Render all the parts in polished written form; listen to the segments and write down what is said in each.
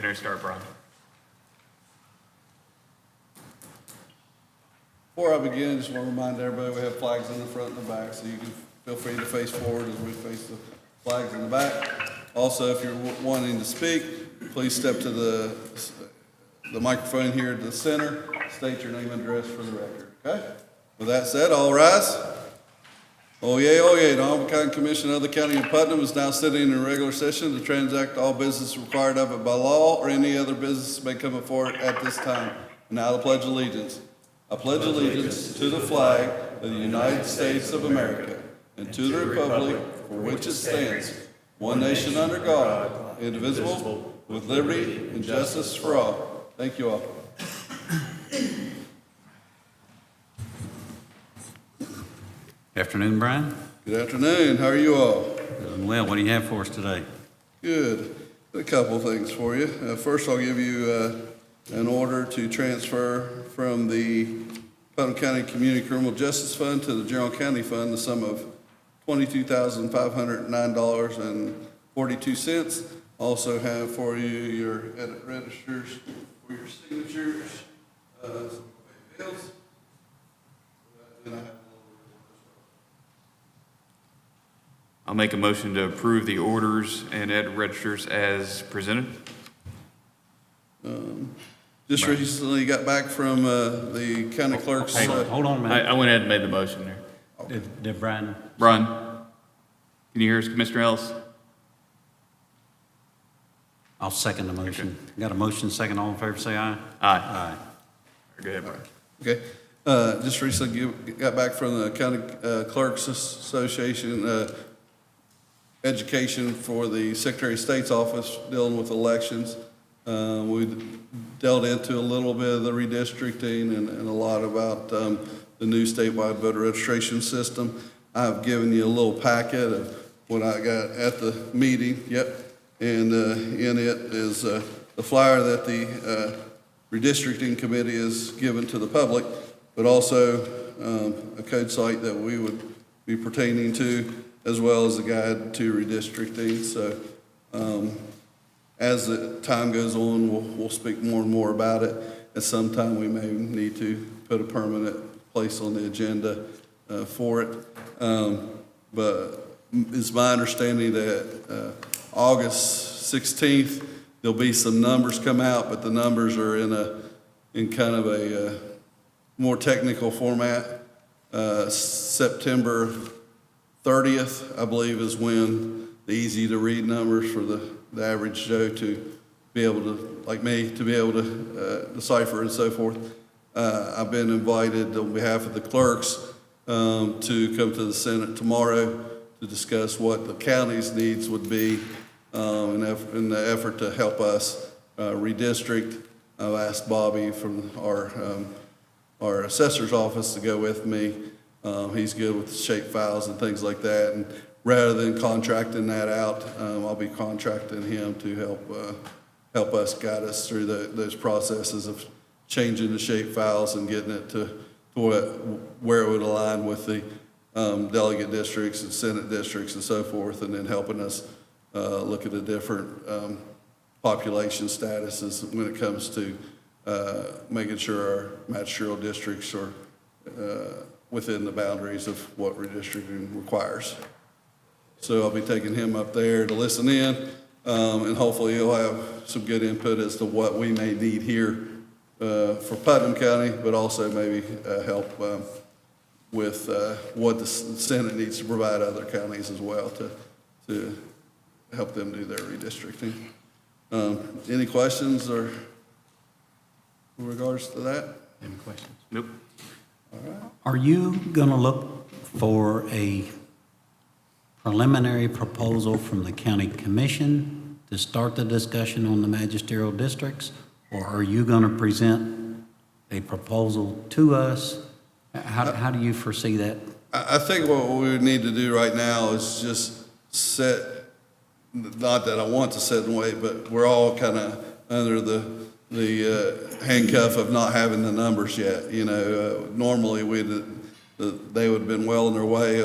Good to start, Brian. Before I begin, I just want to remind everybody we have flags in the front and the back, so you can feel free to face forward as we face the flags in the back. Also, if you're wanting to speak, please step to the microphone here at the center. State your name and address for the record, okay? With that said, all rise. Oh yay, the Honorable County Commission of the County of Putnam is now sitting in a regular session to transact all business required of it by law or any other business may come before it at this time. Now the Pledge of Allegiance. I pledge allegiance to the flag of the United States of America and to the republic for which it stands, one nation under God, indivisible, with liberty and justice for all. Thank you all. Good afternoon, Brian. Good afternoon. How are you all? Doing well. What do you have for us today? Good. A couple of things for you. First, I'll give you an order to transfer from the Putnam County Community Criminal Justice Fund to the General County Fund the sum of $22,509.42. Also have for you your edit registers for your signatures. Some bills. And I have I'll make a motion to approve the orders and ed registers as presented. just recently got back from the county clerk's. Hold on a minute. I went ahead and made the motion there. Did Brian? Brian, can you hear us, Commissioner Ellis? I'll second the motion. Got a motion, second. All in favor, say aye. Aye. Aye. Go ahead, Brian. Okay. Just recently got back from the County Clerks Association education for the Secretary of State's office dealing with elections. We delved into a little bit of the redistricting and a lot about the new statewide voter registration system. I've given you a little packet of what I got at the meeting. Yep. And in it is the flyer that the redistricting committee has given to the public, but also a code site that we would be pertaining to, as well as a guide to redistricting. So as the time goes on, we'll speak more and more about it. At some time, we may need to put a permanent place on the agenda for it. But it's my understanding that August 16th, there'll be some numbers come out, but the numbers are in kind of a more technical format. September 30th, I believe, is when the easy to read numbers for the average Joe to be able to, like me, to be able to decipher and so forth. I've been invited on behalf of the clerks to come to the Senate tomorrow to discuss what the county's needs would be in the effort to help us redistrict. I've asked Bobby from our assessor's office to go with me. He's good with shape files and things like that. And rather than contracting that out, I'll be contracting him to help us guide us through those processes of changing the shape files and getting it to where it would align with the delegate districts and Senate districts and so forth, and then helping us look at the different population statuses when it comes to making sure our magisterial districts are within the boundaries of what redistricting requires. So I'll be taking him up there to listen in, and hopefully he'll have some good input as to what we may need here for Putnam County, but also maybe help with what the Senate needs to provide other counties as well to help them do their redistricting. Any questions or in regards to that? Any questions? Nope. Are you going to look for a preliminary proposal from the county commission to start the discussion on the magisterial districts? Or are you going to present a proposal to us? How do you foresee that? I think what we would need to do right now is just set, not that I want to set and wait, but we're all kind of under the handcuff of not having the numbers yet. You know, normally they would have been well on their way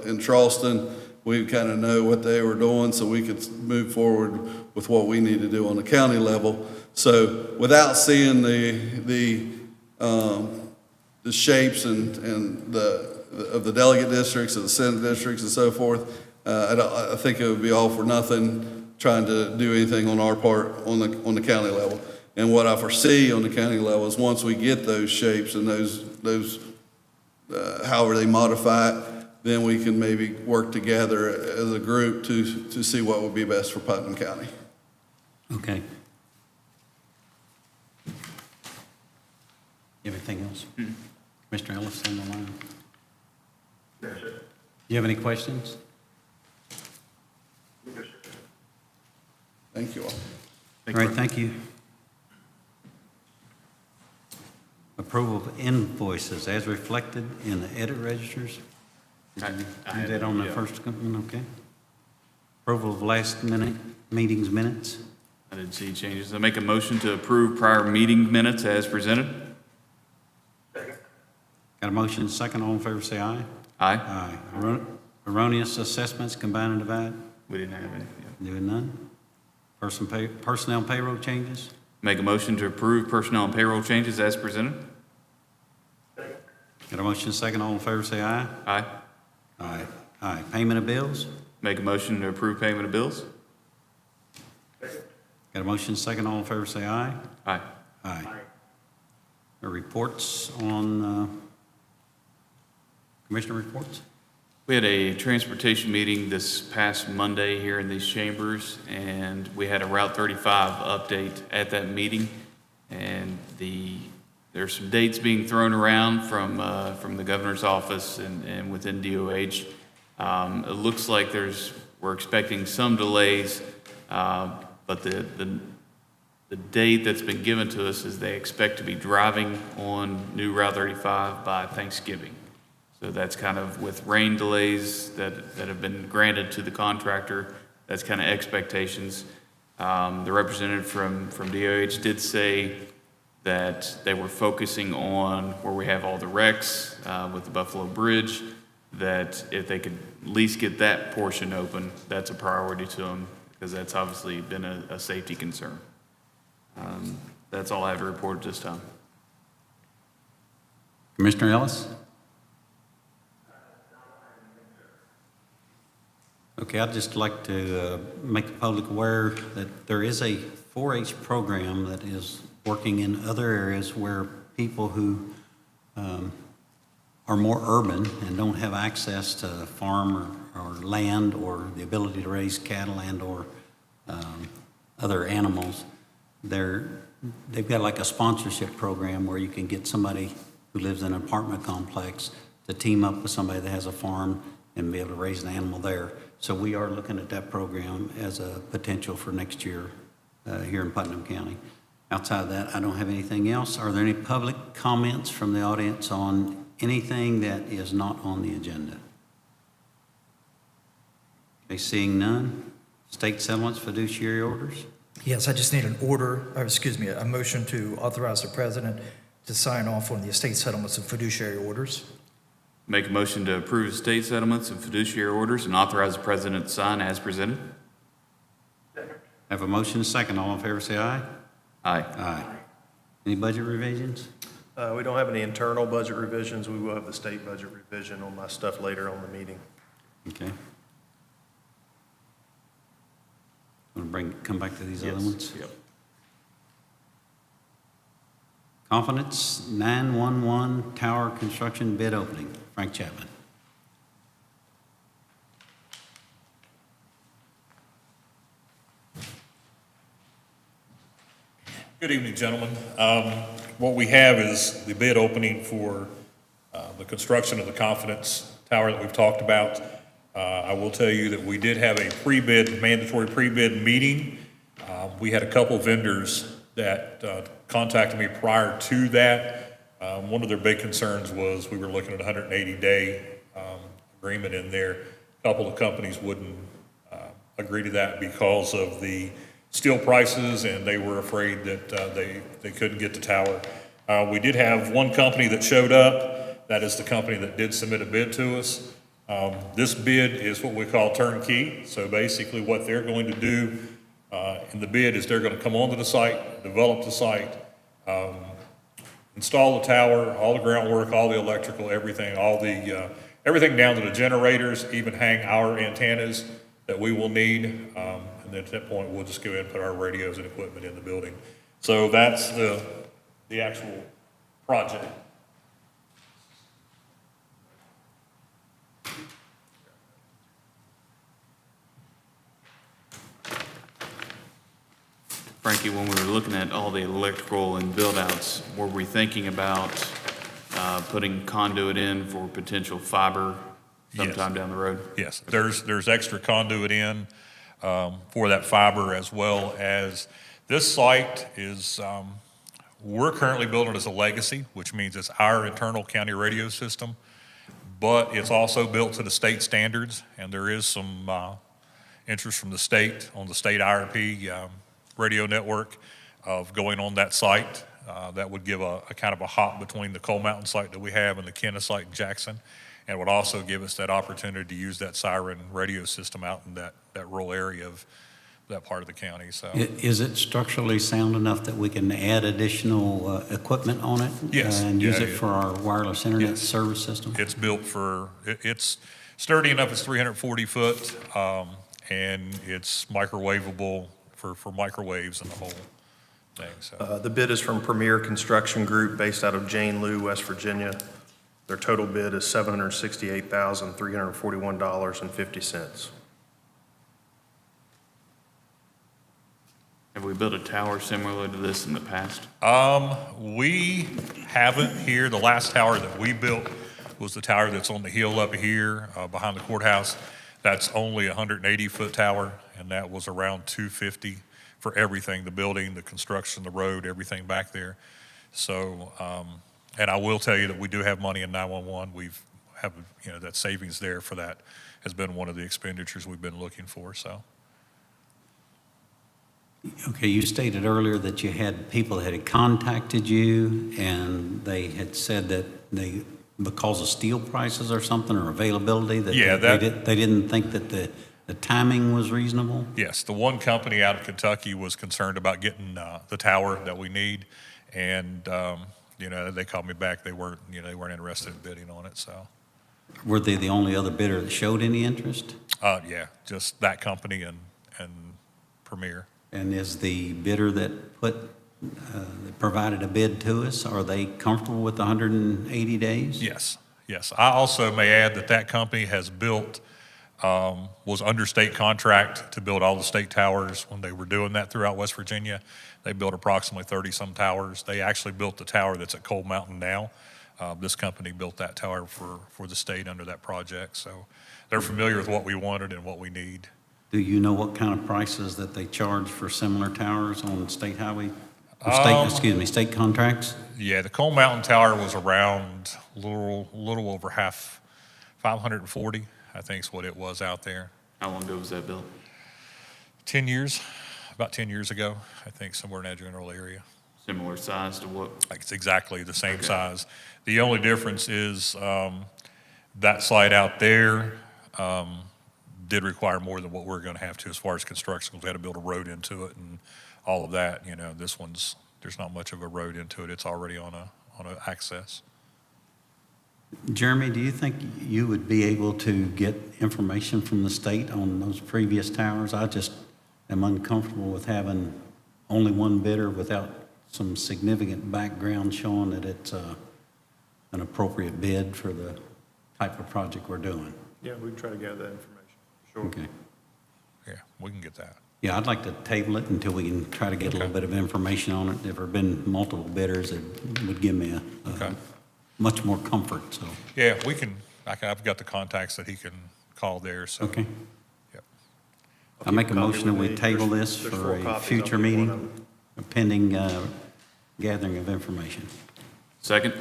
in Charleston. we kind of know what they were doing, so we could move forward with what we need to do on the county level. So without seeing the shapes and of the delegate districts and the senate districts and so forth, I think it would be all for nothing trying to do anything on our part on the county level. And what I foresee on the county level is once we get those shapes and those however they modify it, then we can maybe work together as a group to see what would be best for Putnam County. Okay. Anything else? Mr. Ellis on the line? Yes, sir. Do you have any questions? Yes, sir. Thank you all. All right, thank you. Approval of invoices as reflected in the edit registers. Did you I do that on the yeah. first one? Okay. Approval of last minute meetings minutes. I didn't see changes. I make a motion to approve prior meeting minutes as presented. Second. Got a motion, second, all in favor, say aye. Aye. Aye. Erroneous assessments, combine and divide, We didn't have any. Yeah. doing none. Personnel payroll changes. Make a motion to approve personnel and payroll changes as presented. Second. Got a motion, second, all in favor, say aye. Aye. Aye. Aye. Payment of bills. Make a motion to approve payment of bills. Second. Got a motion, second, all in favor, say aye. Aye. Aye. Aye. The reports on, commissioner reports? We had a transportation meeting this past Monday here in these chambers, and we had a Route 35 update at that meeting. And there's some dates being thrown around from the governor's office and within DOH. It looks like we're expecting some delays, but the date that's been given to us is they expect to be driving on new Route 35 by Thanksgiving. So that's kind of with rain delays that have been granted to the contractor, that's kind of expectations. The representative from DOH did say that they were focusing on where we have all the wrecks with the Buffalo Bridge, that if they could at least get that portion open, that's a priority to them, because that's obviously been a safety concern. That's all I have to report at this time. Commissioner Ellis? Okay, I'd just like to make the public aware that there is a 4-H program that is working in other areas where people who are more urban and don't have access to farm or land or the ability to raise cattle and or other animals, they've got like a sponsorship program where you can get somebody who lives in an apartment complex to team up with somebody that has a farm and be able to raise an animal there. So we are looking at that program as a potential for next year here in Putnam County. Outside of that, I don't have anything else. Are there any public comments from the audience on anything that is not on the agenda? Okay, seeing none. State settlements, fiduciary orders. Yes, I just need a motion to authorize the president to sign off on the estate settlements and fiduciary orders. Make a motion to approve state settlements and fiduciary orders and authorize the president to sign as presented. Second. Have a motion, second. All in favor, say aye. Aye. Aye. Any budget revisions? We don't have any internal budget revisions. We will have the state budget revision on my stuff later on the meeting. Okay. Want to come back to these other Yes. ones? Yep. Confidence 911 tower construction bid opening. Frank Chapman. Good evening, gentlemen. What we have is the bid opening for the construction of the Confidence Tower that we've talked about. I will tell you that we did have a mandatory pre-bid meeting. We had a couple vendors that contacted me prior to that. One of their big concerns was we were looking at a 180-day agreement in there. A couple of companies wouldn't agree to that because of the steel prices, and they were afraid that they couldn't get the tower. We did have one company that showed up. That is the company that did submit a bid to us. This bid is what we call turnkey. So basically what they're going to do in the bid is they're going to come onto the site, develop the site, install the tower, all the groundwork, all the electrical, everything, everything down to the generators, even hang our antennas that we will need. And then at that point, we'll just go ahead and put our radios and equipment in the building. So that's the actual project. Frankie, when we were looking at all the electrical and build-outs, were we thinking about putting conduit in for potential fiber sometime down the road? Yes, there's extra conduit in for that fiber, as well as this site is, we're currently building it as a legacy, which means it's our internal county radio system, but it's also built to the state standards, and there is some interest from the state on the state IRP radio network of going on that site. That would give a kind of a hop between the Coal Mountain site that we have and the Kenna site in Jackson, and would also give us that opportunity to use that siren radio system out in that rural area of that part of the county. So Is it structurally sound enough that we can add additional equipment on it? Yes. And use Yeah, it for our wireless internet Yes. service system? it's built for, it's sturdy enough, it's 340 foot, and it's microwavable for microwaves and the whole thing, so. The bid is from Premier Construction Group based out of Jane Lou, West Virginia. Their total bid is $768,341.50. Have we built a tower similar to this in the past? We haven't here. The last tower that we built was the tower that's on the hill up here, behind the courthouse. That's only a 180-foot tower, and that was around 250 for everything, the building, the construction, the road, everything back there. So, and I will tell you that we do have money in 911. We've have, that savings there for that has been one of the expenditures we've been looking for, so. Okay, you stated earlier that you had people that had contacted you, and they had said that because of steel prices or something, or availability, that Yeah, they didn't think that the timing was reasonable? Yes, the one company out of Kentucky was concerned about getting the tower that we need, and they called me back. They weren't interested in bidding on it. So, Were they the only other bidder that showed any interest? yeah, just that company and Premier. And is the bidder that that provided a bid to us, are they comfortable with 180 days? Yes. I also may add that company has built. Was under state contract to build all the state towers when they were doing that throughout West Virginia. They built approximately 30-some towers. They actually built the tower that's at Coal Mountain now. This company built that tower for the state under that project. So they're familiar with what we wanted and what we need. Do you know what kind of prices that they charge for similar towers on state highway, or state contracts? Yeah, the Coal Mountain Tower was around a little over 540, I think is what it was out there. How long ago was that built? 10 years, about 10 years ago, I think, somewhere in that general area. Similar size to what? Like, it's exactly the same Okay. size. The only difference is that site out there did require more than what we're going to have to as far as construction, because we had to build a road into it and all of that. This one's, there's not much of a road into it. It's already on a access. Jeremy, do you think you would be able to get information from the state on those previous towers? I just am uncomfortable with having only one bidder without some significant background showing that it's an appropriate bid for the type of project we're doing. Yeah, we can try to gather that information, sure. Okay. Yeah, we can get that. Yeah, I'd like to table it until we can try to get a little bit of information on it. If there have been multiple bidders, it would give me Okay. much more comfort, so. Yeah, I've got the contacts that he can call there, so. Okay. Yep. I make a Copy motion that with we me. table There's this for 4 a copies. future I'll give one meeting, pending gathering of information. Second?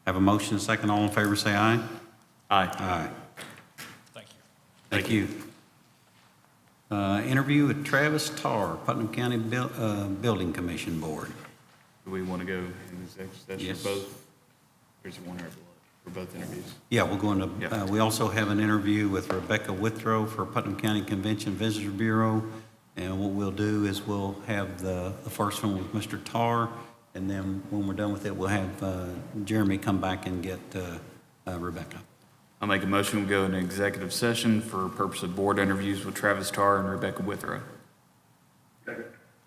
Have a motion, a second. All in favor, say aye. Aye. Aye. Thank you. Thank you. Interview with Travis Tarr, Putnam County Building Commission Board. Do we want to go in executive session Yes. both? There's one here. for both interviews. Yeah, we're going to, Yeah. we also have an interview with Rebecca Withrow for Putnam County Convention Visitors Bureau. And what we'll do is we'll have the first one with Mr. Tar, and then when we're done with it, we'll have Jeremy come back and get Rebecca. I'll make a motion, we go into executive session for purpose of board interviews with Travis Tarr and Rebecca Withrow. Second.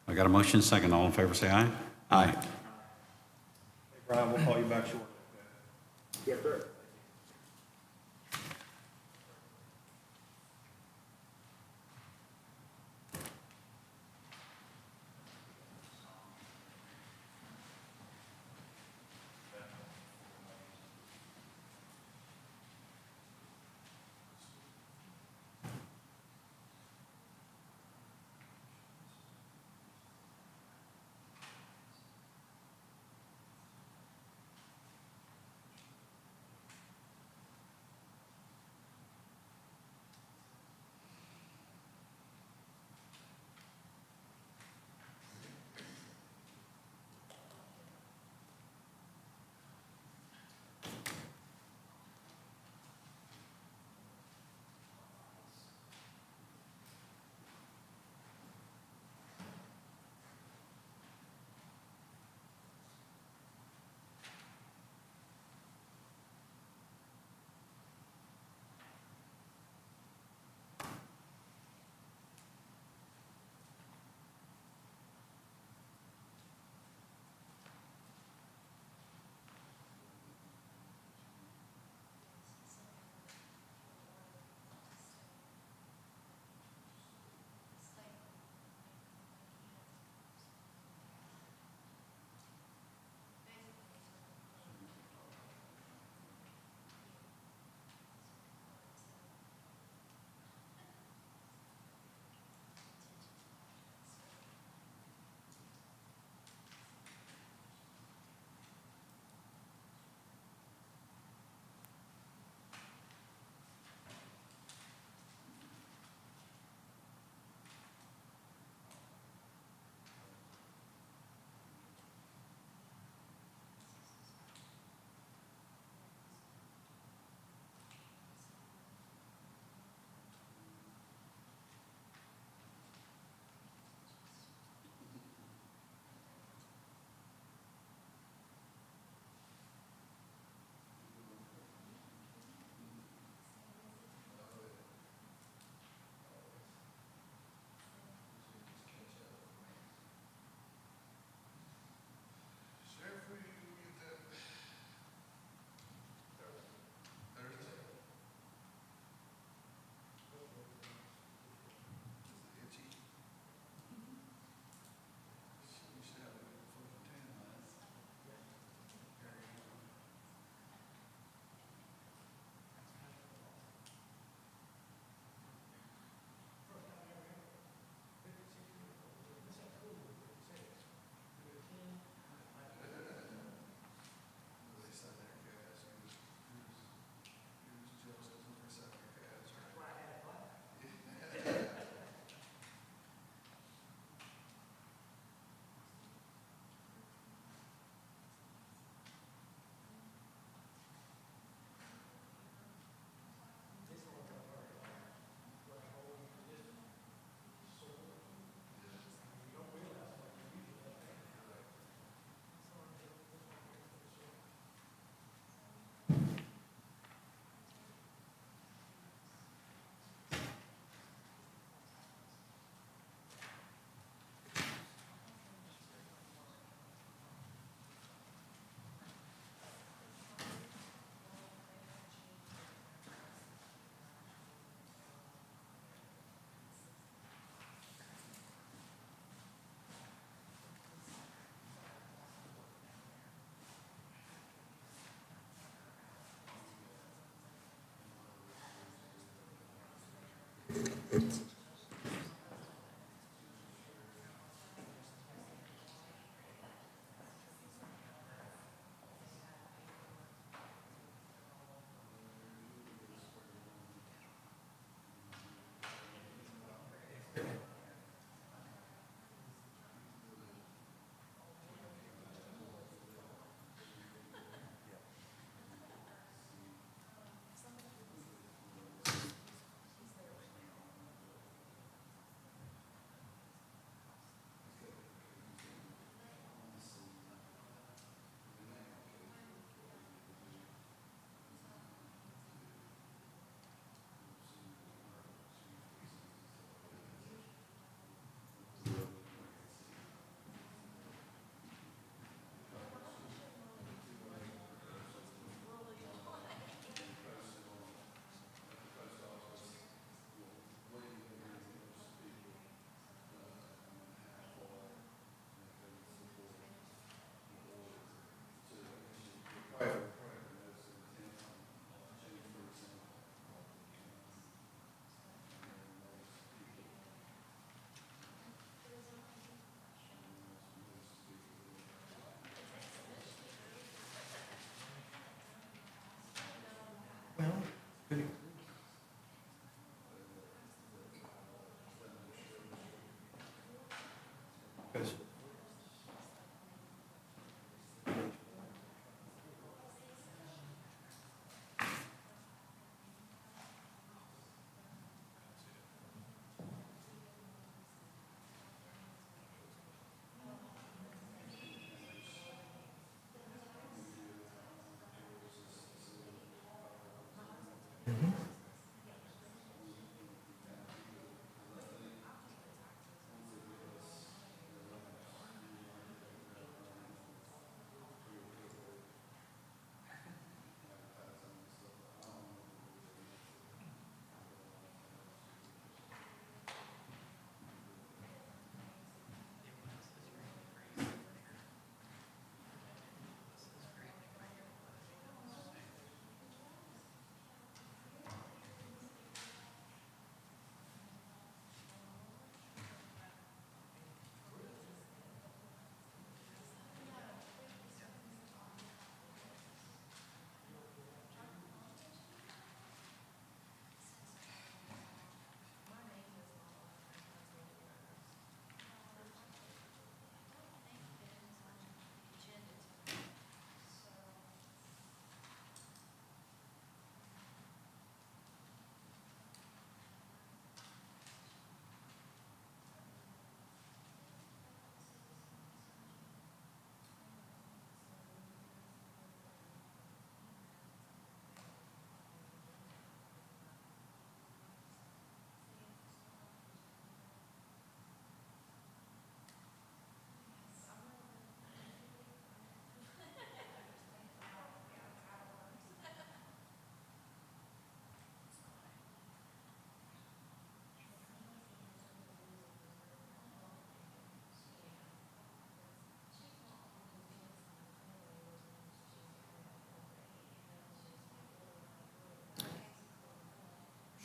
I got a motion, second. All in favor, say aye. Aye. Hey, Brian, we'll call you back shortly. Yes, sir.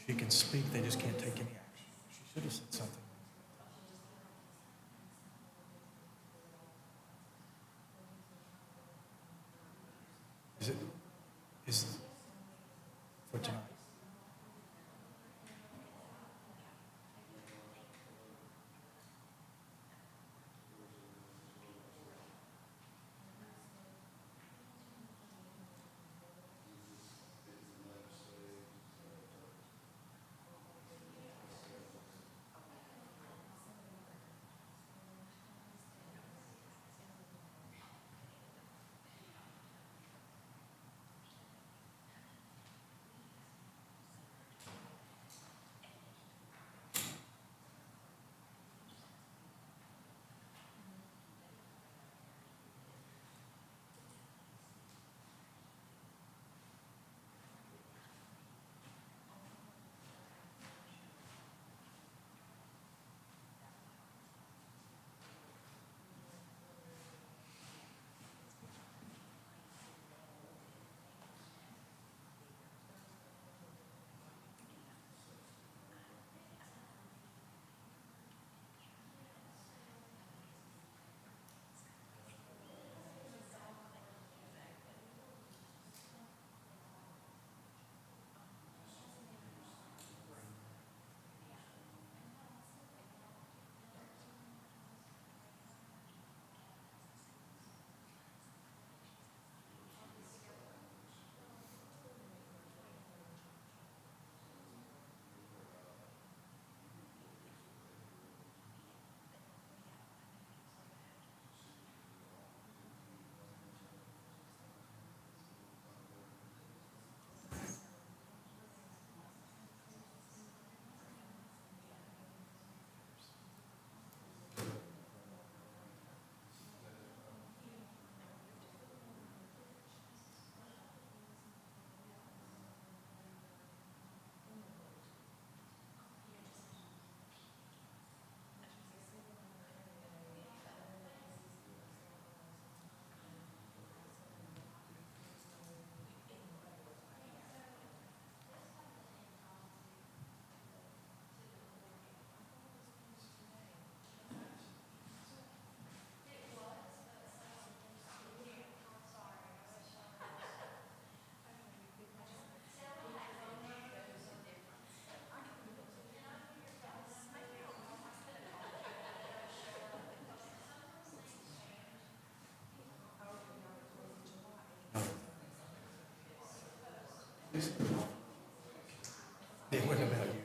She can speak, they just can't take any action. She should have said something. Is for tonight? They wouldn't have been you.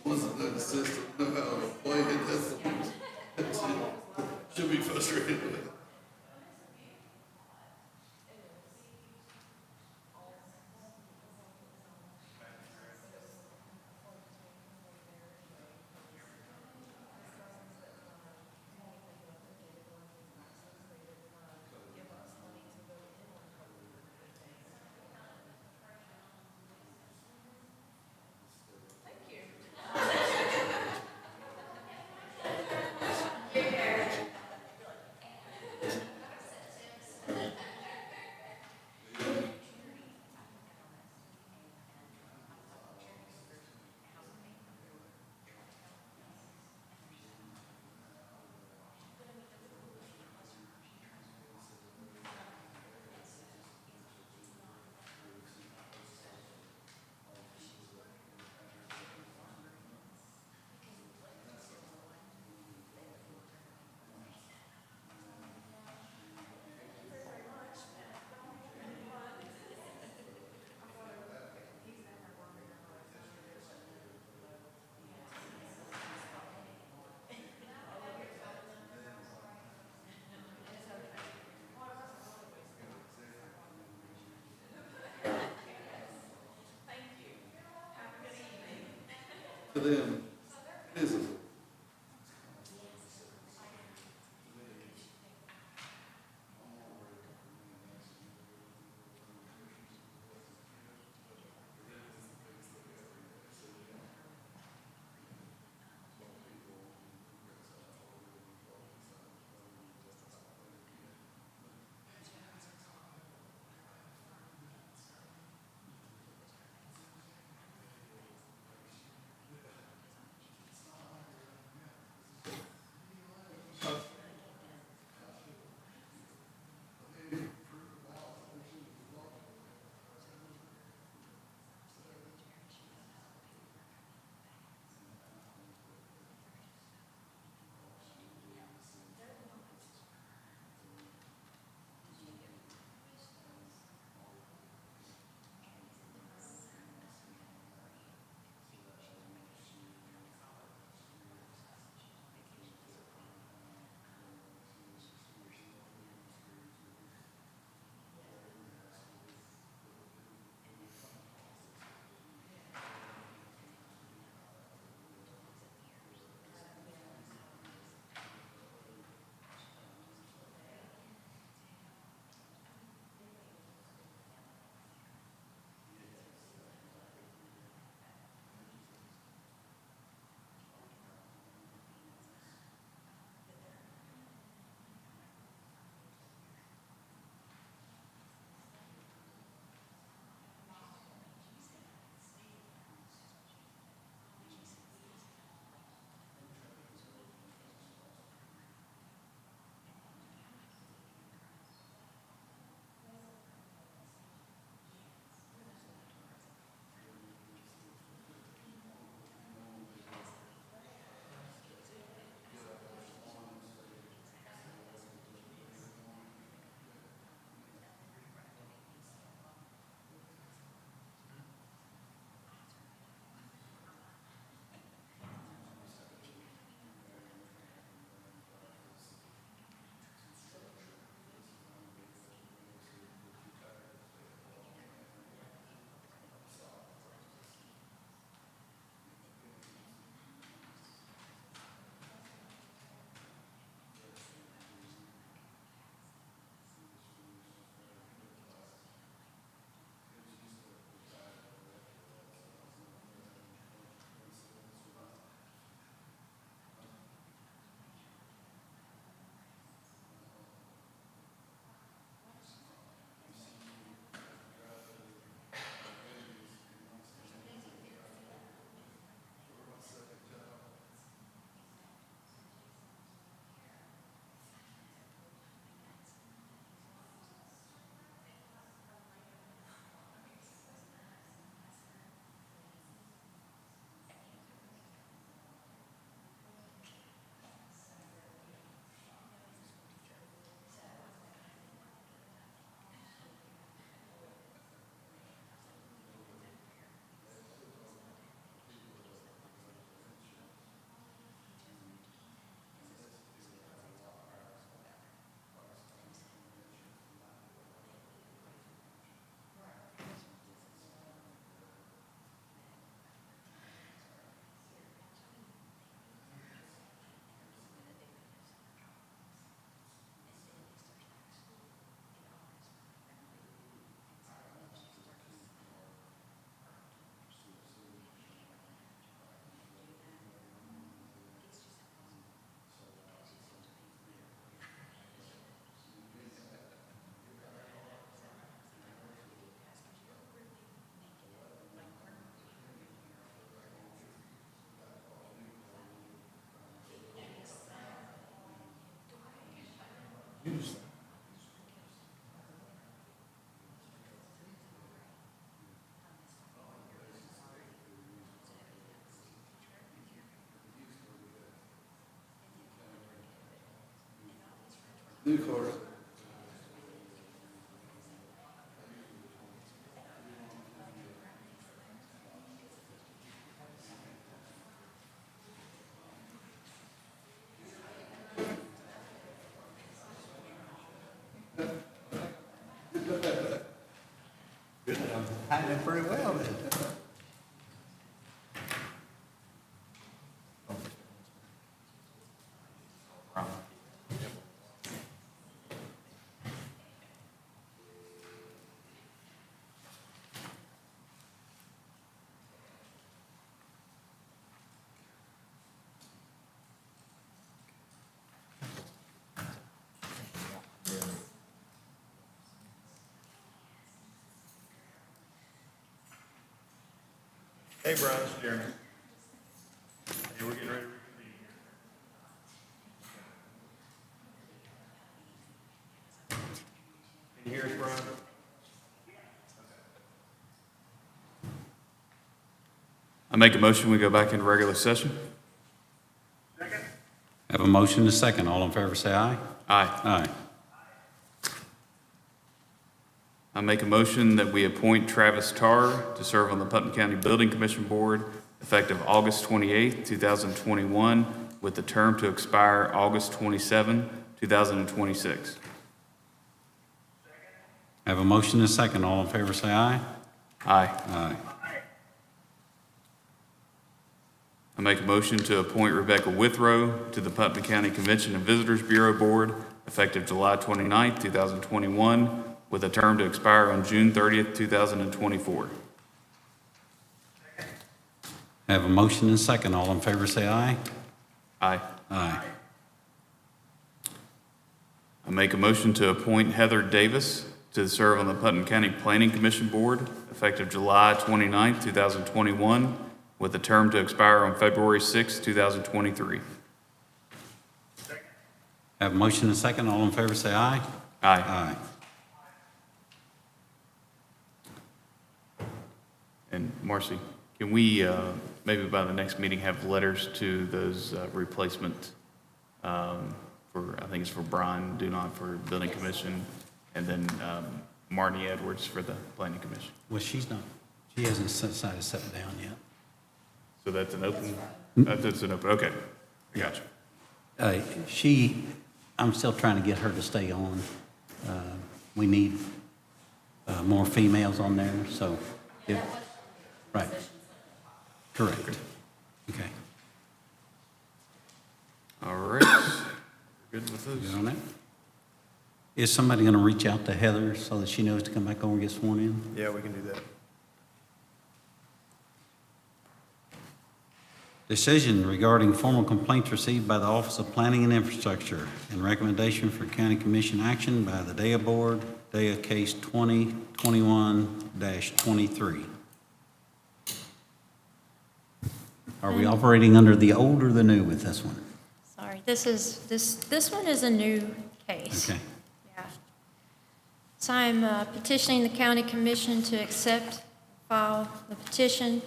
Listen to the system, know how to play it, that's should be frustrated with it. to them, it isn't. New cars. Hiding pretty well then. Hey, Brian, it's Jeremy. Hey, we're getting ready to reconvene here. Can you hear us, Brian? I make a motion, we go back into regular session. Have a motion and a second. All in favor, say aye. Aye. Aye. I make a motion that we appoint Travis Tarr to serve on the Putnam County Building Commission Board effective August 28, 2021, with the term to expire August 27, 2026. Have a motion and a second. All in favor, say aye. Aye. Aye. I make a motion to appoint Rebecca Withrow to the Putnam County Convention and Visitors Bureau Board effective July 29, 2021, with a term to expire on June 30th, 2024. Have a motion and a second. All in favor, say aye. Aye. Aye. I make a motion to appoint Heather Davis to serve on the Putnam County Planning Commission Board effective July 29, 2021, with a term to expire on February 6, 2023. Have a motion and a second. All in favor, say aye. Aye. Aye. And Marcy, can we, maybe by the next meeting, have letters to those replacement, for, I think it's for Brian Dunant for Building Commission, and then Marnie Edwards for the Planning Commission? Well, she hasn't decided to sit down yet. So that's an open, that's an open, okay, gotcha. I'm still trying to get her to stay on. We need more females on there, so. Right. Correct. Okay. All right, we're good with Good those? on that? Is somebody going to reach out to Heather so that she knows to come back over and get sworn in? Yeah, we can do that. Decision regarding formal complaints received by the Office of Planning and Infrastructure and recommendation for county commission action by the DAA Board, DAA Case 2021-23. Are we operating under the old or the new with this one? Sorry, this one is a new case. Okay. Yeah. So I'm petitioning the county commission to accept, file the petition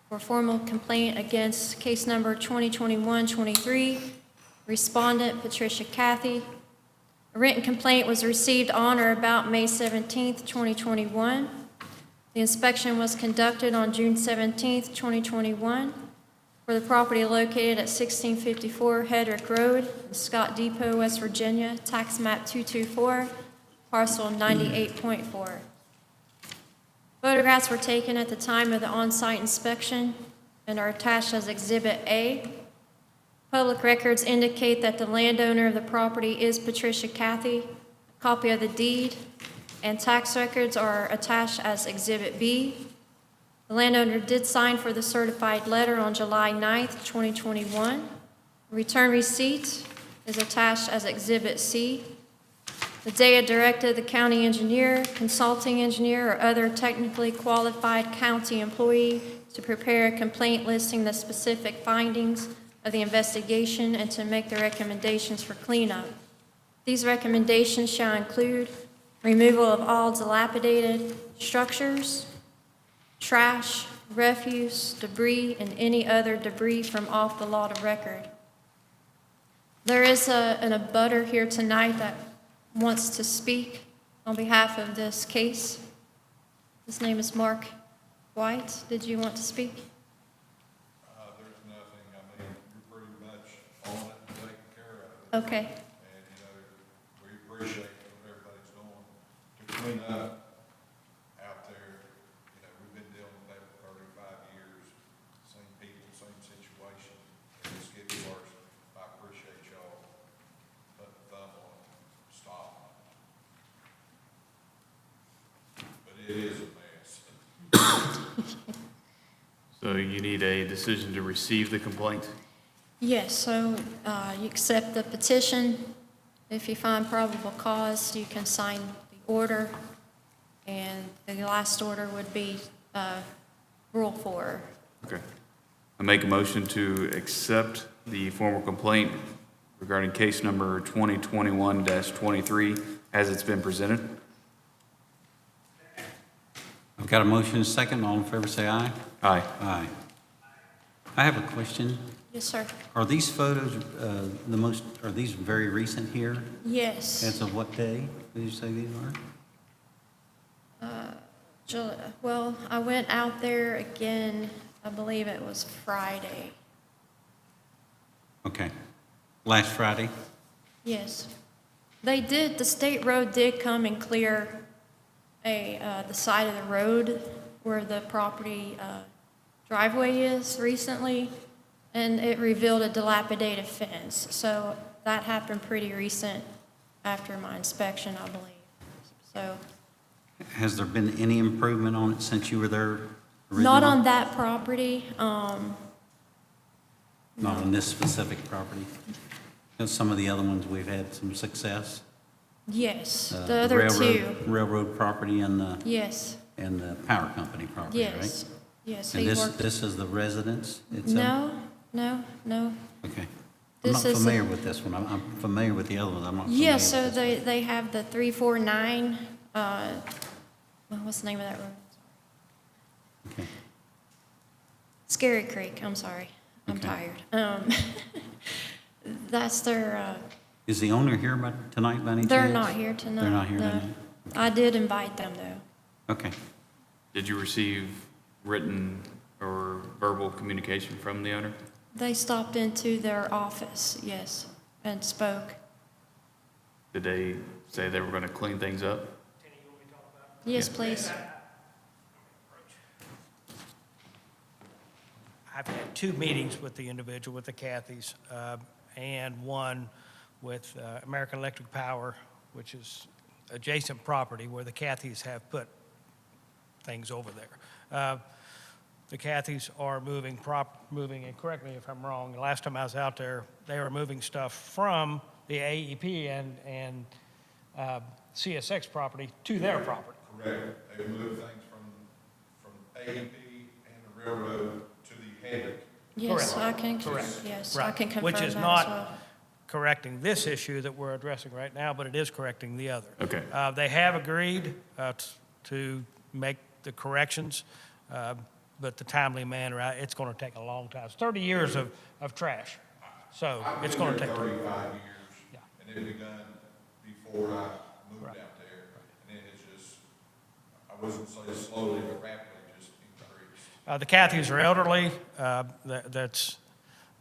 for formal complaint against case number 2021-23, respondent Patricia Cathy. A written complaint was received on or about May 17th, 2021. The inspection was conducted on June 17th, 2021 for the property located at 1654 Hedrick Road, in Scott Depot, West Virginia, tax map 224, parcel 98.4. Photographs were taken at the time of the on-site inspection and are attached as Exhibit A. Public records indicate that the landowner of the property is Patricia Cathy. A copy of the deed and tax records are attached as Exhibit B. The landowner did sign for the certified letter on July 9th, 2021. Return receipt is attached as Exhibit C. The DAA directed the county engineer, consulting engineer, or other technically qualified county employee to prepare a complaint listing the specific findings of the investigation and to make the recommendations for cleanup. These recommendations shall include removal of all dilapidated structures, trash, refuse, debris, and any other debris from off the lot of record. There is an abutter here tonight that wants to speak on behalf of this case. His name is Mark White. Did you want to speak? There's nothing, I mean, you're pretty much on it and taking care of it. Okay. And, we appreciate what everybody's doing to clean up out there. We've been dealing with that for 35 years, same people, same situation, and it's getting worse. I appreciate y'all putting a thumb on it, stop it. But it is a mess. So you need a decision to receive the complaint? Yes, so you accept the petition. If you find probable cause, you can sign the order. And the last order would be Rule 4, Okay. I make a motion to accept the formal complaint regarding case number 2021-23 as it's been presented. I've got a motion and a second. All in favor, say aye. Aye. Aye. I have a question. Yes, sir. Are these photos, are these very recent here? Yes. As of what day did you say these were? Well, I went out there again, I believe it was Friday. Okay. Last Friday? Yes. The state road did come and clear the side of the road where the property driveway is recently, and it revealed a dilapidated fence. So that happened pretty recent after my inspection, I believe. So, Has there been any improvement on it since you were there originally? not on that property. Not on this specific property? Because some of the other ones, we've had some success. Yes, The the other two. Railroad property and the power company property, right? Yes, yes. And he this, worked- this is the residence itself? No. Okay. I'm This not is familiar with this one. I'm familiar with the other ones. I'm not familiar Yeah, with so this one. they have the 349, what's the name of that road? Okay. Scary Creek, I'm sorry. I'm Okay. tired. That's their, Is the owner here tonight by any chance? they're not here tonight. They're not here no. tonight? I did invite them, though. Okay. Did you receive written or verbal communication from the owner? They stopped into their office, yes, and spoke. Did they say they were going to clean things up? Yes, please. I've had 2 meetings with the individual, with the Cathys, and one with American Electric Power, which is adjacent property where the Cathys have put things over there. The Cathys are moving, and correct me if I'm wrong, the last time I was out there, they were moving stuff from the AEP and CSX property to their property. Correct. They moved things from AEP and the railroad to the Hendrick. Yes, Correct. I can, Correct. yes, I Right. can confirm Which that is as not well. correcting this issue that we're addressing right now, but it is correcting the other. Okay. They have agreed to make the corrections, but the timely manner, it's going to take a long time. It's 30 years of trash, so it's going to take. I've been there 35 years, Yeah. and it begun before I moved Right. out there. And it is just, I wasn't say slowly, but rapidly just increased. The Cathys are elderly.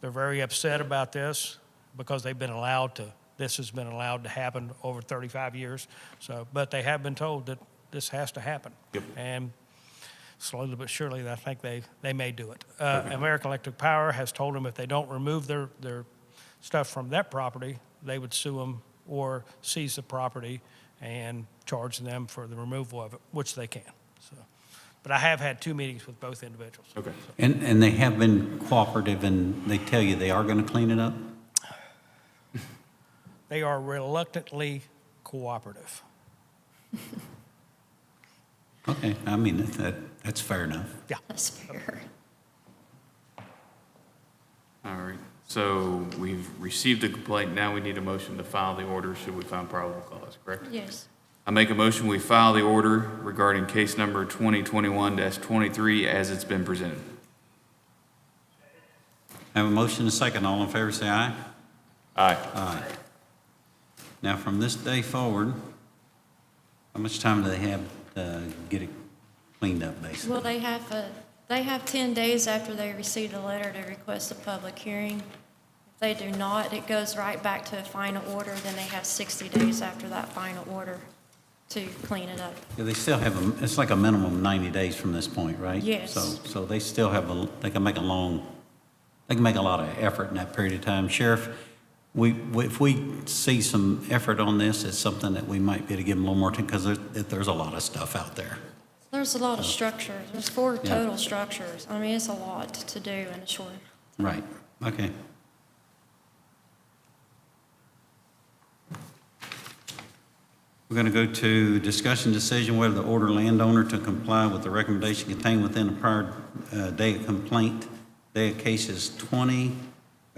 They're very upset about this because they've been allowed to, this has been allowed to happen over 35 years. So, but they have been told that this has to happen. Yep. And slowly but surely, I think they may do it. American Electric Power has told them if they don't remove their stuff from that property, they would sue them or seize the property and charge them for the removal of it, which they can. So, but I have had 2 meetings with both individuals. Okay. And they have been cooperative, and they tell you they are going to clean it up? They are reluctantly cooperative. Okay, I mean, that's fair enough. Yeah. That's fair. All right. So we've received the complaint. Now we need a motion to file the order should we find probable cause, correct? Yes. I make a motion, we file the order regarding case number 2021-23 as it's been presented. I have a motion and a second. All in favor, say aye. Aye. Aye. Now, from this day forward, how much time do they have to get it cleaned up, basically? Well, they have 10 days after they receive the letter to request a public hearing. If they do not, it goes right back to a final order, then they have 60 days after that final order to clean it up. Yeah, they still have, it's like a minimum 90 days from this point, right? Yes. So they still have, they can make a lot of effort in that period of time. Sheriff, if we see some effort on this, it's something that we might be able to give them a little more time, because there's a lot of stuff out there. There's a lot of structures. There's 4 Yeah. total structures. I mean, it's a lot to do in a short. Right, okay. We're going to go to discussion decision whether to order landowner to comply with the recommendation contained within the prior day of complaint. Day of case is 20,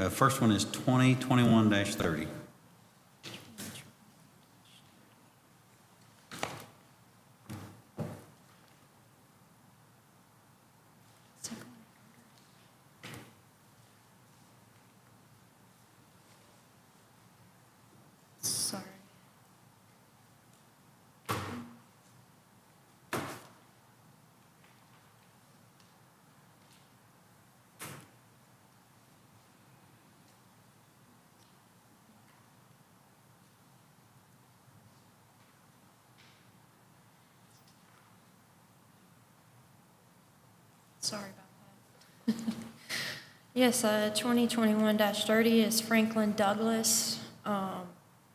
first one is 2021-30. Sorry. Sorry about that. Yes, 2021-30 is Franklin Douglas.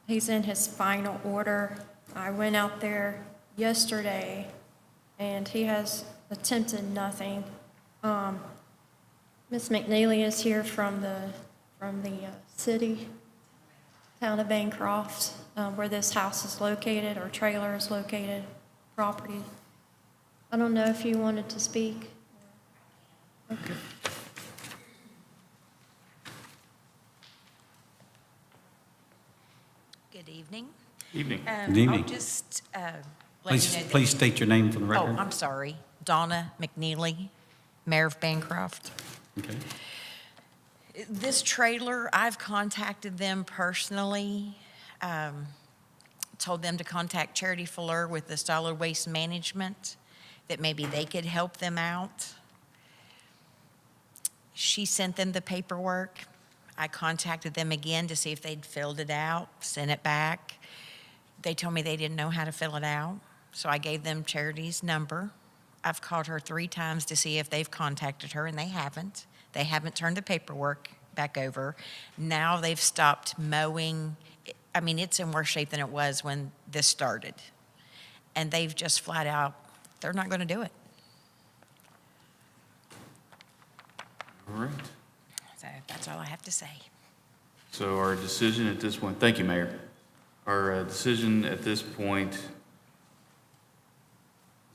He's in his final order. I went out there yesterday, and he has attempted nothing. Ms. McNeely is here from the city, town of Bancroft, where this house is located, or trailer is located, property. I don't know if you wanted to speak. Okay. Good evening. Evening. Good evening. I'll just let you know that. Please state your name for the Oh, record. I'm sorry. Donna McNeely, Mayor of Bancroft. Okay. This trailer, I've contacted them personally, told them to contact Charity Fuller with the solid waste management, that maybe they could help them out. She sent them the paperwork. I contacted them again to see if they'd filled it out, sent it back. They told me they didn't know how to fill it out, so I gave them Charity's number. I've called her 3 times to see if they've contacted her, and they haven't. They haven't turned the paperwork back over. Now they've stopped mowing. I mean, it's in worse shape than it was when this started. And they've just flat out, they're not going to do it. All right. So that's all I have to say. So our decision at this point, thank you, Mayor. Our decision at this point, is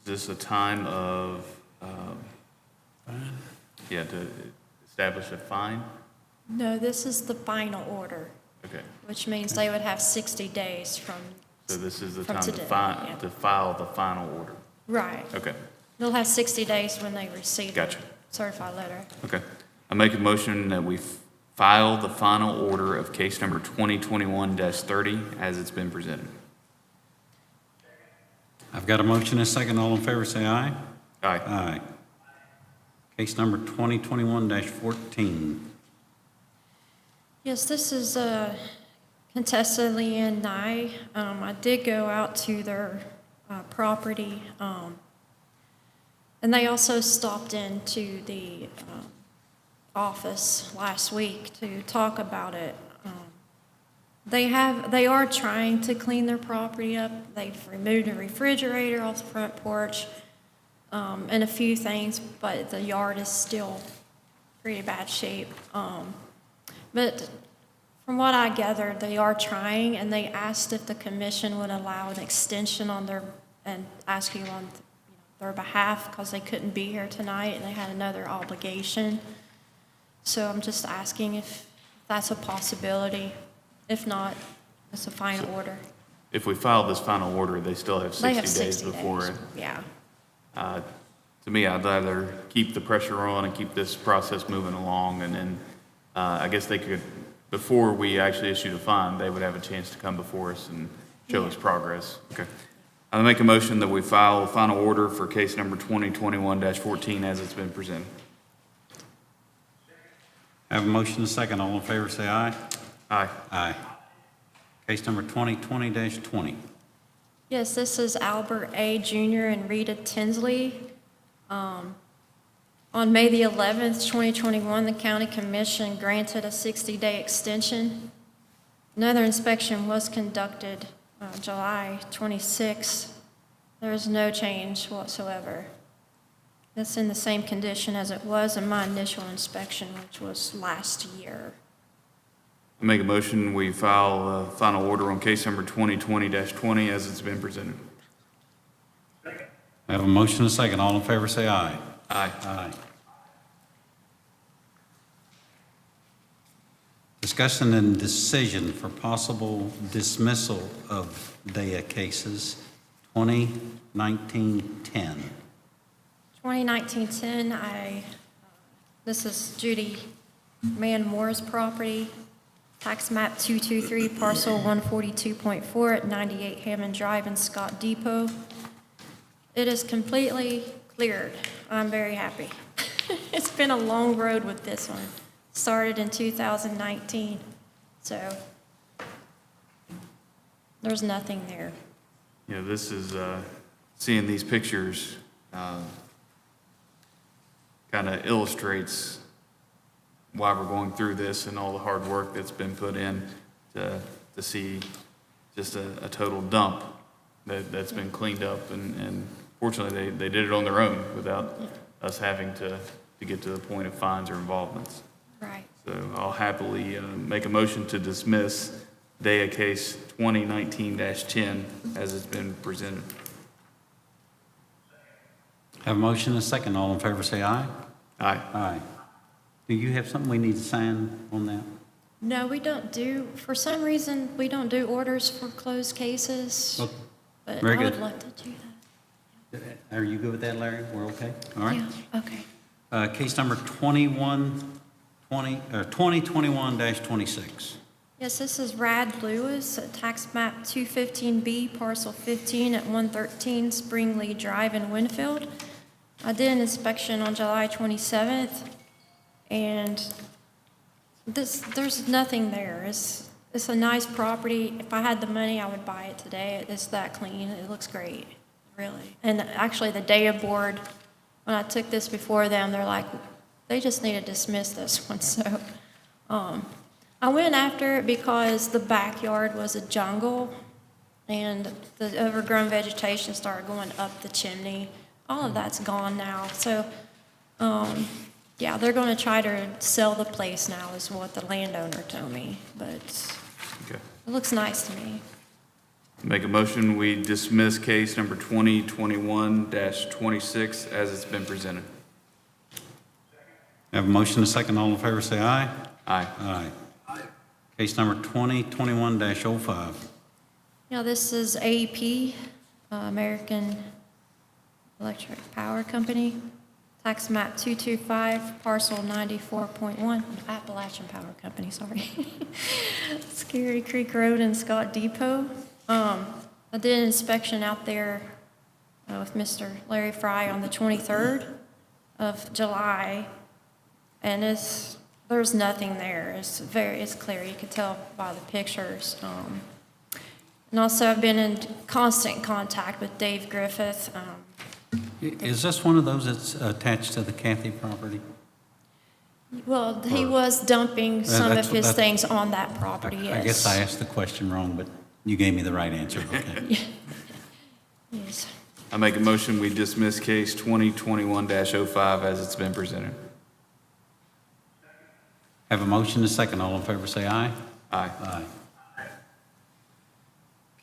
this a time of, to establish a fine? No, this is the final order, Okay, which means they would have 60 days from, so this is the From time to today, fi- yeah. to file the final order. right. Okay, They'll have 60 days when they receive the Gotcha. certified letter. okay. I make a motion that we file the final order of case number 2021-30 as it's been presented. I've got a motion and a second. All in favor, say aye. Aye. Aye. Case number 2021-14. Yes, this is contested Leanne Nye. I did go out to their property, and they also stopped into the office last week to talk about it. They are trying to clean their property up. They've removed a refrigerator off the front porch, and a few things, but the yard is still pretty bad shape. But from what I gathered, they are trying, and they asked if the commission would allow an extension on their, and ask you on their behalf, because they couldn't be here tonight, and they had another obligation. So I'm just asking if that's a possibility. If not, it's a final order. If we file this final order, they still have They have 60 days 60 before days. it. Yeah. To me, I'd rather keep the pressure on and keep this process moving along, and then I guess they could, before we actually issue the fine, they would have a chance to come before us and show us progress. Okay. I'll make a motion that we file a final order for case number 2021-14 as it's been presented. I have a motion and a second. All in favor, say aye. Aye. Aye. Case number 2020-20. Yes, this is Albert A. Jr. and Rita Tinsley. On May the 11th, 2021, the county commission granted a 60-day extension. Another inspection was conducted July 26th. There is no change whatsoever. It's in the same condition as it was in my initial inspection, which was last year. I make a motion, we file a final order on case number 2020-20 as it's been presented. I have a motion and a second. All in favor, say aye. Aye. Aye. Discussion and decision for possible dismissal of DAYA cases 2019-10. 2019-10, this is Judy Man Moore's property, tax map 223, parcel 142.4 at 98 Hammond Drive in Scott Depot. It is completely cleared. I'm very happy. It's been a long road with this one. Started in 2019, so there's nothing there. Yeah, this is, seeing these pictures kind of illustrates why we're going through this and all the hard work that's been put in to see just a total dump that's been cleaned up. And fortunately, they did it on their own without us having to get to the point of fines or involvements. Right. So I'll happily make a motion to dismiss DAYA case 2019-10 as it's been presented. Have a motion and a second. All in favor, say aye. Aye. Aye. Do you have something we need to sign on that? No, we don't do, for some reason, we don't do orders for closed cases, Okay. but Very I would good. like to do that. Are you good with that, Larry? We're okay? All right. Yeah, okay. Case number 2021-26. Yes, this is Rad Lewis at tax map 215B, parcel 15 at 113 Springley Drive in Winfield. I did an inspection on July 27th, and there's nothing there. It's a nice property. If I had the money, I would buy it today. It's that clean. It looks great, really. And actually, the DAYA board, when I took this before them, they're like, they just need to dismiss this one. So I went after it because the backyard was a jungle, and the overgrown vegetation started going up the chimney. All of that's gone now. So, yeah, they're going to try to sell the place now is what the landowner told me, but Okay. it looks nice to me. Make a motion, we dismiss case number 2021-26 as it's been presented. Have a motion and a second. All in favor, say aye. Aye. Aye. Case number 2021-05. Now, this is AEP, American Electric Power Company, tax map 225, parcel 94.1, Appalachian Power Company, sorry. Scary Creek Road in Scott Depot. I did an inspection out there with Mr. Larry Fry on the 23rd of July, and there's nothing there. It's clear. You can tell by the pictures. And also, I've been in constant contact with Dave Griffith. Is this one of those that's attached to the Kathy property? Well, he was dumping some of his that's- things on that property, yes. I guess I asked the question wrong, but you gave me the right answer. Okay. Yes. I make a motion, we dismiss case 2021-05 as it's been presented. Have a motion and a second. All in favor, say aye. Aye. Aye.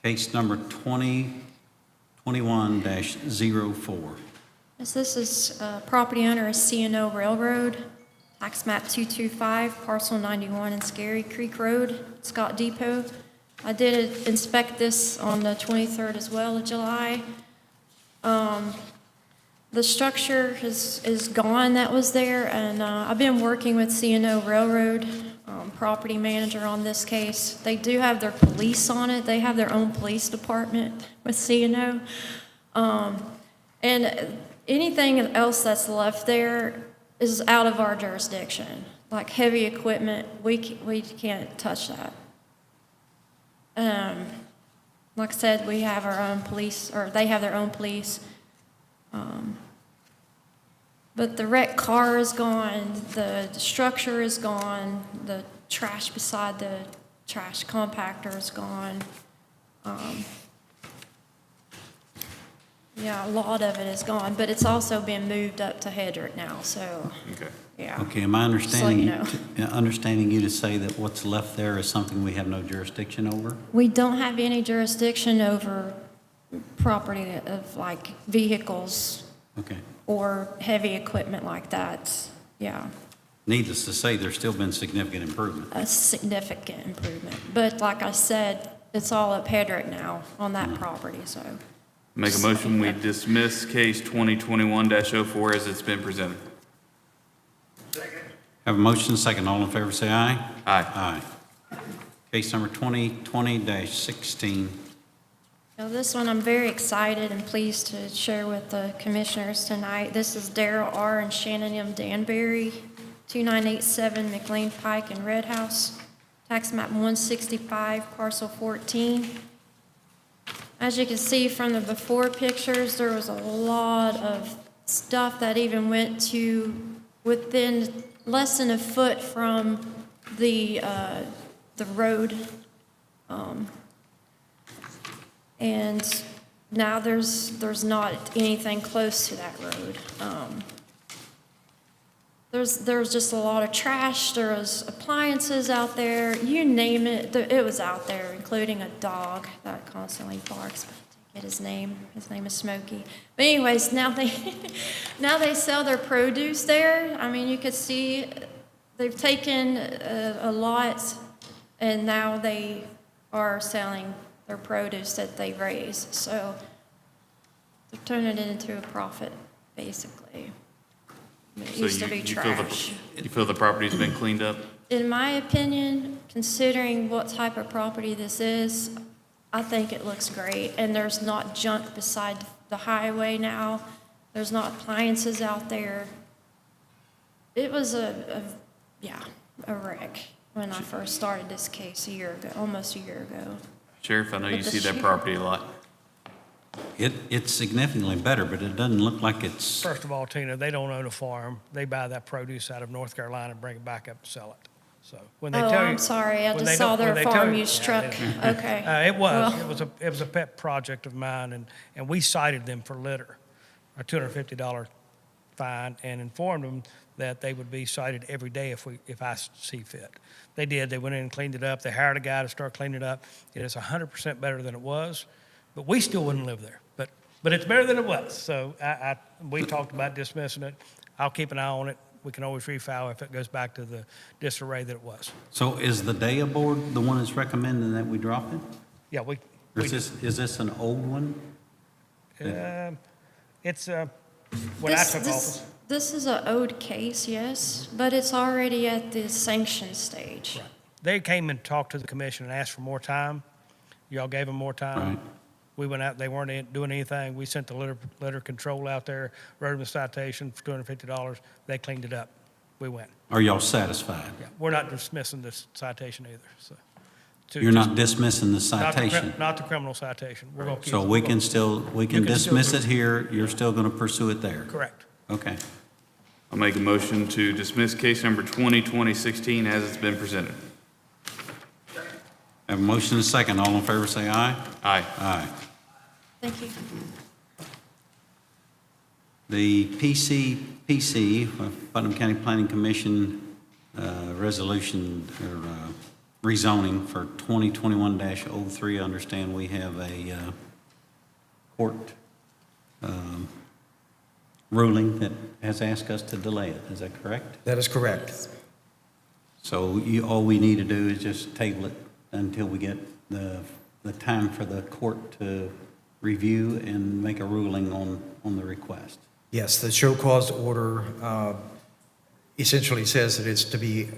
Case number 2021-04. Yes, this is property owner is C&O Railroad, tax map 225, parcel 91 in Scary Creek Road, Scott Depot. I did inspect this on the 23rd as well of July. The structure is gone that was there, and I've been working with C&O Railroad, property manager on this case. They do have their police on it. They have their own police department with C&O. And anything else that's left there is out of our jurisdiction. Like heavy equipment, we can't touch that. Like I said, we have our own police, or they have their own police. But the wrecked car is gone, the structure is gone, the trash beside the trash compactor is gone. Yeah, a lot of it is gone, but it's also been moved up to Hedrick now, so Okay. yeah. Okay, am I Just so you understanding you to say that what's left there is something we have no jurisdiction over? We don't have any jurisdiction over property of like vehicles Okay. or heavy equipment like that. Yeah, Needless to say, there's still been significant improvement. a significant improvement. But like I said, it's all up Hedrick now on that property, so. Make a motion, we dismiss case 2021-04 as it's been presented. Have a motion, second. All in favor, say aye. Aye. Aye. Case number 2020-16. Now, this one I'm very excited and pleased to share with the commissioners tonight. This is Darrell R. and Shannon M. Danbury, 2987 McLean Pike in Red House, tax map 165, parcel 14. As you can see from the before pictures, there was a lot of stuff that even went to within less than a foot from the road. And now there's not anything close to that road. There was just a lot of trash, there was appliances out there, you name it, it was out there, including a dog that constantly barks. Get his name is Smokey. But anyways, now they sell their produce there. I mean, you could see they've taken a lot, and now they are selling their produce that they raise. So they're turning it into a profit, basically. It So used to be trash. You feel the property's been cleaned up? In my opinion, considering what type of property this is, I think it looks great. And there's not junk beside the highway now. There's not appliances out there. It was a wreck when I first started this case almost a year ago. Sheriff, I know But you the see that sheriff- property a lot. It's significantly better, but it doesn't look like it's, First of all, Tina, they don't own a farm. They buy that produce out of North Carolina and bring it back up and sell it. So when they Oh, tell you. I'm sorry, I when just they saw don't- their when they tell farm you- use yeah, truck. they- Okay. It was. Well- It was a pet project of mine, and we cited them for litter, a $250 fine, and informed them that they would be cited every day if I see fit. They did. They went in and cleaned it up. They hired a guy to start cleaning it up. It is 100% better than it was, but we still wouldn't live there. But it's better than it was. So we talked about dismissing it. I'll keep an eye on it. We can always refile if it goes back to the disarray that it was. so is the DAA board the one that's recommending that we drop it? Yeah, Or is this an old one? it's when I took office. This is an owed case, yes, but it's already at the sanction stage. They came and talked to the commission and asked for more time. Y'all gave them more time. Right. We went out, they weren't doing anything. We sent the litter control out there, wrote them a citation for $250. They cleaned it up. We went. Are y'all satisfied? Yeah, we're not dismissing this citation either, so. You're not dismissing the citation? Not the criminal citation. We're going to keep. So we can You can still dismiss do it here, you're still going to pursue it there? Correct. Okay. I'll make a motion to dismiss case number 2020-16 as it's been presented. Have a motion and a second. All in favor, say aye. Aye. Aye. Thank you. The PCPC, Putnam County Planning Commission, resolution or rezoning for 2021-03. I understand we have a court ruling that has asked us to delay it. Is that correct? That is correct. So all we need to do is just table it until we get the time for the court to review and make a ruling on the request. Yes, the show cause order essentially says that it's to be,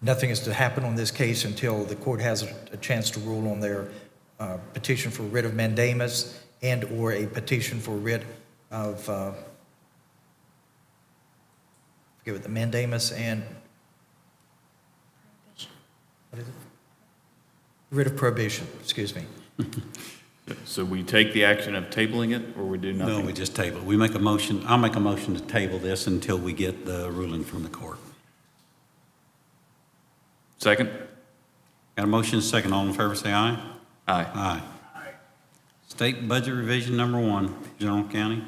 nothing is to happen on this case until the court has a chance to rule on their petition for writ of mandamus and/or a petition for writ of, forget what the mandamus and, what is it? Writ of prohibition, excuse me. So we take the action of tabling it, or we do No, nothing? we just table. We make a motion, I'll make a motion to table this until we get the ruling from the court. Second? Got a motion and a second. All in favor, say aye. Aye. Aye. State budget revision number 1, General County.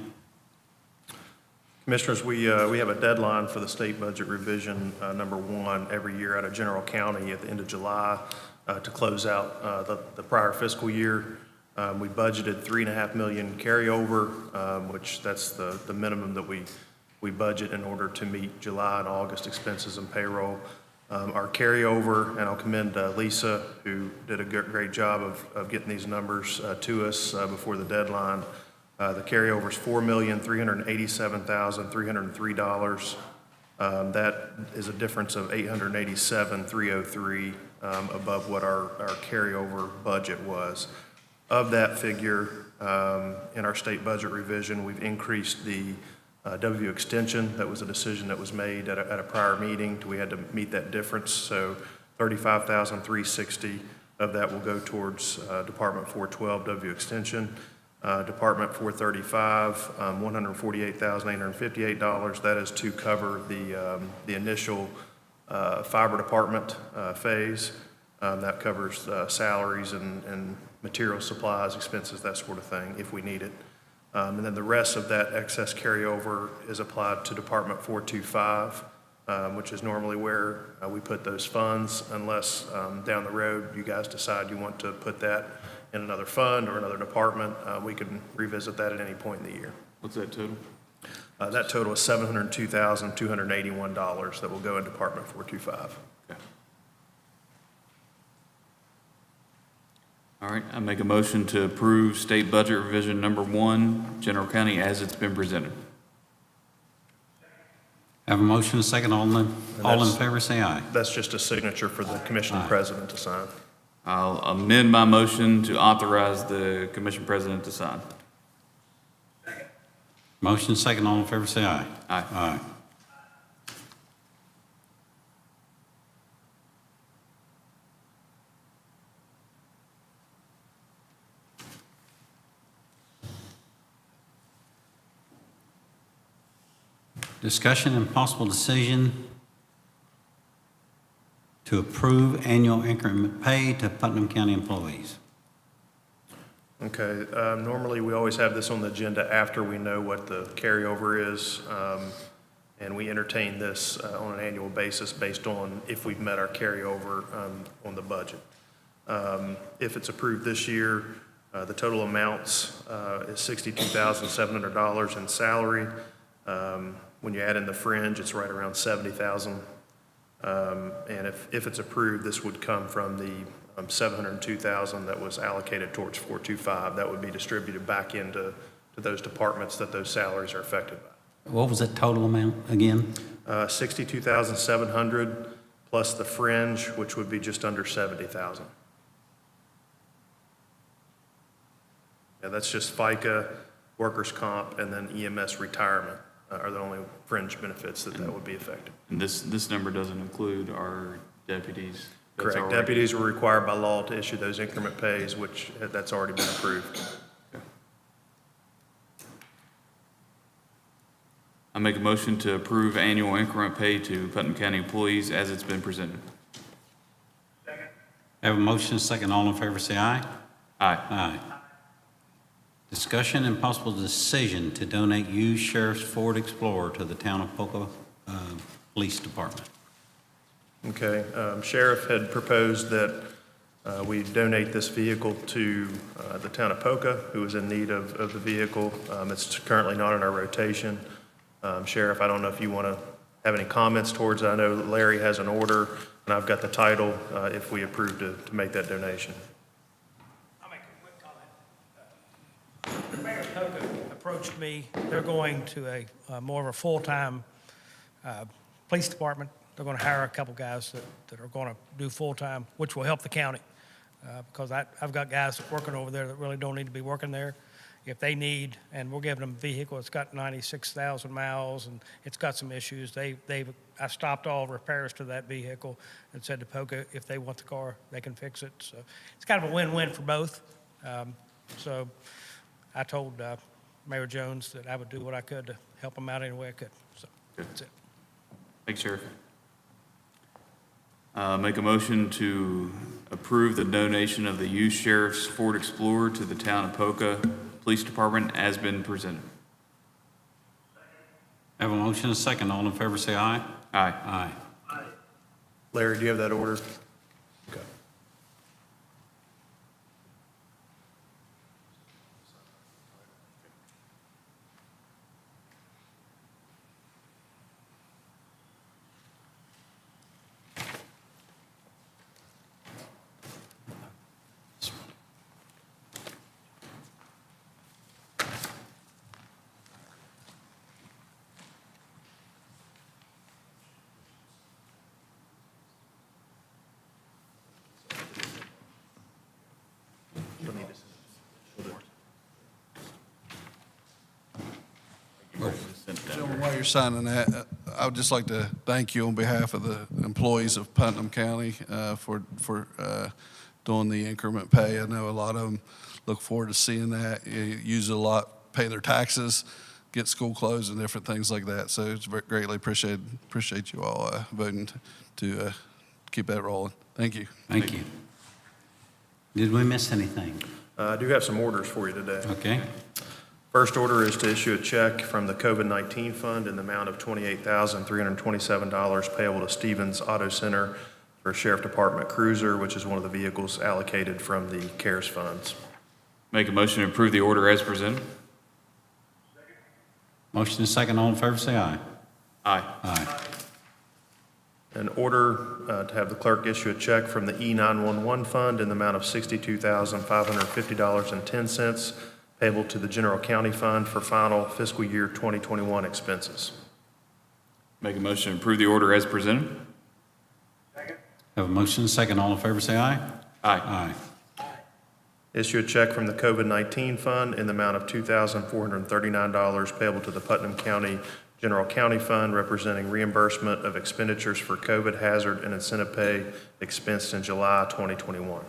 Commissioners, we have a deadline for the state budget revision, number one, every year out of General County at the end of July to close out the prior fiscal year. We budgeted $3.5 million carryover, which that's the minimum that we budget in order to meet July and August expenses and payroll. Our carryover, and I'll commend Lisa, who did a great job of getting these numbers to us before the deadline. The carryover is $4,387,303. That is a difference of $887,303 above what our carryover budget was. Of that figure, in our state budget revision, we've increased the W extension. That was a decision that was made at a prior meeting. We had to meet that difference. So $35,360 of that will go towards Department 412 W extension. Department 435, $148,858. That is to cover the initial fiber department phase. That covers salaries and material supplies, expenses, that sort of thing, if we need it. And then the rest of that excess carryover is applied to Department 425, which is normally where we put those funds, unless down the road you guys decide you want to put that in another fund or another department. We can revisit that at any point in the year. What's that total? That total is $702,281 that will go in Department 425. Okay. All right, I make a motion to approve state budget revision number one, General County, as it's been presented. Have a motion, a second. All in that's- favor, say aye. That's just a signature for the commission president to sign. I'll amend my motion to authorize the commission president to sign. Motion, second. All in favor, say aye. Aye. Aye. Discussion and possible decision to approve annual increment pay to Putnam County employees. Okay, normally we always have this on the agenda after we know what the carryover is, and we entertain this on an annual basis based on if we've met our carryover on the budget. If it's approved this year, the total amounts is $62,700 in salary. When you add in the fringe, it's right around $70,000. And if it's approved, this would come from the $702,000 that was allocated towards 425. That would be distributed back into those departments that those salaries are affected by. What was that total amount again? $62,700 plus the fringe, which would be just under $70,000. Yeah, that's just FICA, workers' comp, and then EMS retirement are the only fringe benefits that would be affected. And this number doesn't include our deputies. That's Correct. already- Deputies were required by law to issue those increment pays, which that's already been approved. I make a motion to approve annual increment pay to Putnam County employees as it's been presented. Have a motion, a second. All in favor, say aye. Aye. Aye. Discussion and possible decision to donate used Sheriff's Ford Explorer to the Town of Poca Police Department. Okay, Sheriff had proposed that we donate this vehicle to the town of Poca, who is in need of the vehicle. It's currently not in our rotation. Sheriff, I don't know if you want to have any comments towards it. I know Larry has an order, and I've got the title if we approve to make that donation. I'll make a quick comment. Mayor Poca approached me. They're going to a more of a full-time police department. They're going to hire a couple guys that are going to do full-time, which will help the county. Because I've got guys working over there that really don't need to be working there. If they need, and we're giving them a vehicle, it's got 96,000 miles, and it's got some issues. I stopped all repairs to that vehicle and said to Poca, if they want the car, they can fix it. So it's kind of a win-win for both. So I told Mayor Jones that I would do what I could to help them out any way I could. So that's it. Thanks, Sheriff. Make a motion to approve the donation of the used Sheriff's Ford Explorer to the Town of Poca Police Department as been presented. Have a motion and a second. All in favor, say aye. Aye. Aye. Larry, do you have that order? Okay. Gentlemen, while you're signing that, I would just like to thank you on behalf of the employees of Putnam County for doing the increment pay. I know a lot of them look forward to seeing that, use it a lot, pay their taxes, get school closed and different things like that. So it's greatly appreciate you all voting to keep that rolling. Thank you. Thank you. Did we miss anything? I do have some orders for you today. Okay. First order is to issue a check from the COVID-19 fund in the amount of $28,327 payable to Stevens Auto Center for a Sheriff Department cruiser, which is one of the vehicles allocated from the CARES funds. Make a motion to approve the order as presented. Motion and a second. All in favor, say aye. Aye. Aye. An order to have the clerk issue a check from the E911 fund in the amount of $62,550.10 payable to the General County Fund for final fiscal year 2021 expenses. Make a motion to approve the order as presented. Have a motion and a second. All in favor, say aye. Aye. Aye. Issue a check from the COVID-19 fund in the amount of $2,439 payable to the Putnam County General County Fund representing reimbursement of expenditures for COVID hazard and incentive pay expensed in July 2021.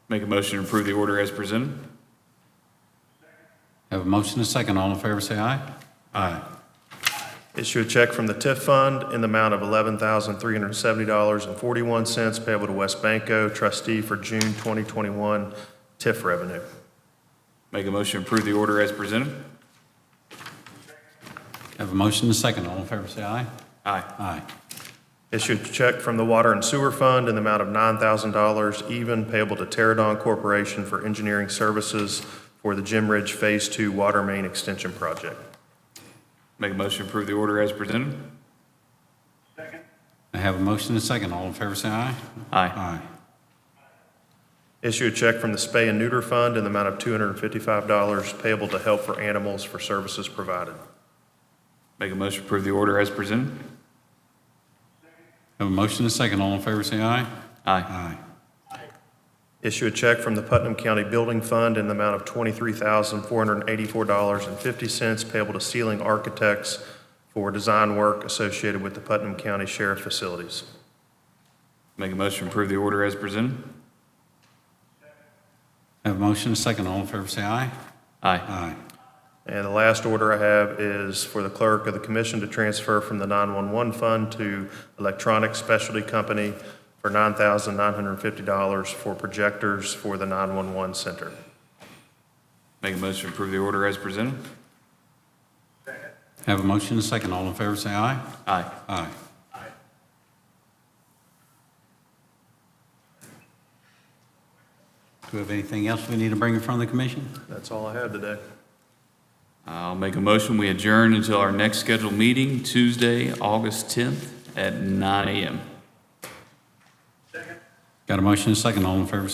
Make a motion to approve the order as presented. Have a motion and a second. All in favor, say aye. Aye. Issue a check from the TIF fund in the amount of $11,370.41 payable to West Banco, trustee for June 2021 TIF revenue. Make a motion to approve the order as presented. Have a motion and a second. All in favor, say aye. Aye. Aye. Issue a check from the Water and Sewer Fund in the amount of $9,000 even payable to Terradon Corporation for engineering services for the Jim Ridge Phase 2 Water Main Extension Project. Make a motion to approve the order as presented. I have a motion and a second. All in favor, say aye. Aye. Aye. Issue a check from the Spay and Neuter Fund in the amount of $255 payable to Help for Animals for services provided. Make a motion to approve the order as presented. Have a motion and a second. All in favor, say aye. Aye. Aye. Issue a check from the Putnam County Building Fund in the amount of $23,484.50 payable to Ceiling Architects for design work associated with the Putnam County Sheriff facilities. Make a motion to approve the order as presented. Have a motion and a second. All in favor, say aye. Aye. Aye. And the last order I have is for the clerk of the commission to transfer from the 911 fund to Electronic Specialty Company for $9,950 for projectors for the 911 center. Make a motion to approve the order as presented. Have a motion and a second. All in favor, say aye. Aye. Aye. Do we have anything else we need to bring in front of the commission? That's all I have today. I'll make a motion, we adjourn until our next scheduled meeting, Tuesday, August 10th at 9 a.m. Got a motion and a second. All in favor, say